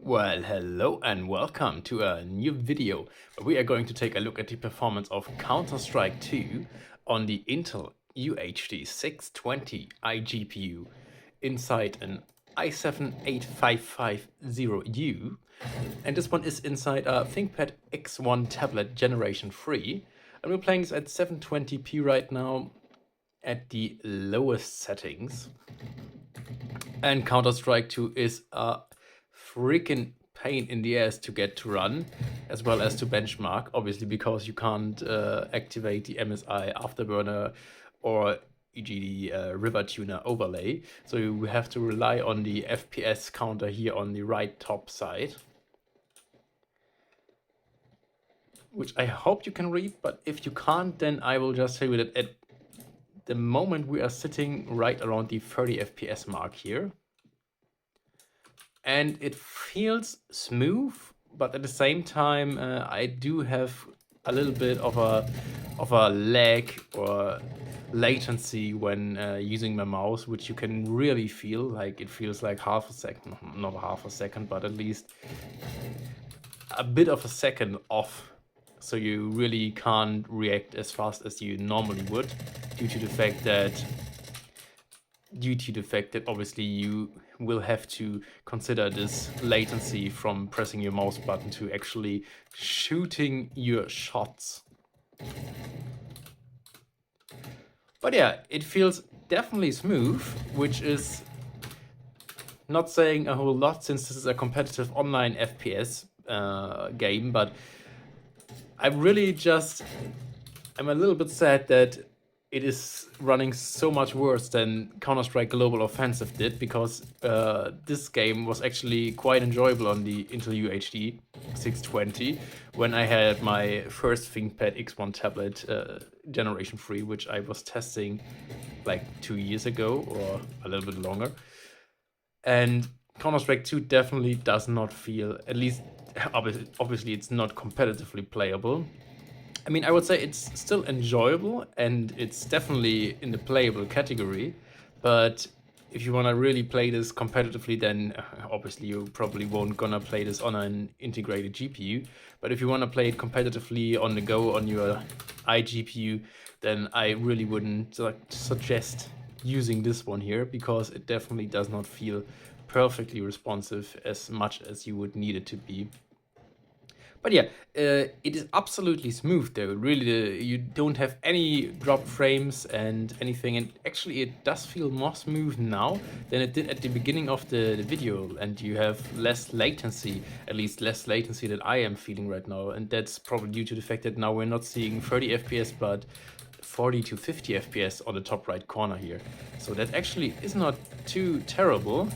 Well, hello and welcome to a new video. We are going to take a look at the performance of Counter-Strike 2 on the Intel UHD 620 iGPU inside an i7-8550U. And this one is inside a Thinkpad X1 tablet generation 3. And we're playing this at 720p right now at the lowest settings. And Counter-Strike 2 is a freaking pain in the ass to get to run, as well as to benchmark, obviously, because you can't activate the MSI Afterburner or e.g. the River Tuner overlay. So you have to rely on the FPS counter here on the right top side, which I hope you can read, but if you can't, then I will just tell you that at the moment we are sitting right around the 30 FPS mark here. And it feels smooth, but at the same time, I do have a little bit of a lag or latency when using my mouse, which you can really feel. Like it feels like half a second, not half a second, but at least a bit of a second off. So you really can't react as fast as you normally would, due to the fact that obviously you will have to consider this latency from pressing your mouse button to actually shooting your shots. But yeah, it feels definitely smooth, which is not saying a whole lot since this is a competitive online FPS game, but I'm a little bit sad that it is running so much worse than Counter-Strike Global Offensive did, because this game was actually quite enjoyable on the Intel UHD 620 when I had my first ThinkPad X1 tablet generation 3, which I was testing like 2 years ago or a little bit longer. And Counter-Strike 2 definitely does not feel, at least obviously it's not competitively playable. I mean, I would say it's still enjoyable and it's definitely in the playable category, but if you want to really play this competitively, then obviously you probably won't gonna play this on an integrated GPU. But if you want to play it competitively on the go on your iGPU, then I really wouldn't suggest using this one here, because it definitely does not feel perfectly responsive as much as you would need it to be. But yeah, it is absolutely smooth though. Really, you don't have any drop frames and anything. And actually, it does feel more smooth now than it did at the beginning of the video. And you have less latency, at least less latency that I am feeling right now. And that's probably due to the fact that now we're not seeing 30 FPS, but 40 to 50 FPS on the top right corner here. So that actually is not too terrible.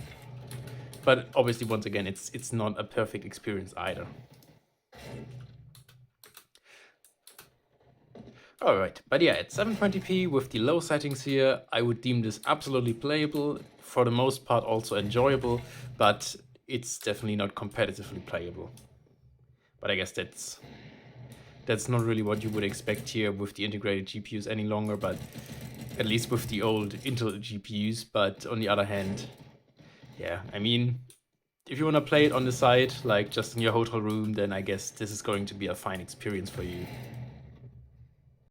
But obviously, once again, it's not a perfect experience either. Alright, but yeah, at 720p with the low settings here, I would deem this absolutely playable, for the most part also enjoyable, but it's definitely not competitively playable. But I guess that's not really what you would expect here with the integrated GPUs any longer, but at least with the old Intel GPUs. But on the other hand, yeah, I mean, if you want to play it on the side, like just in your hotel room, then I guess this is going to be a fine experience for you.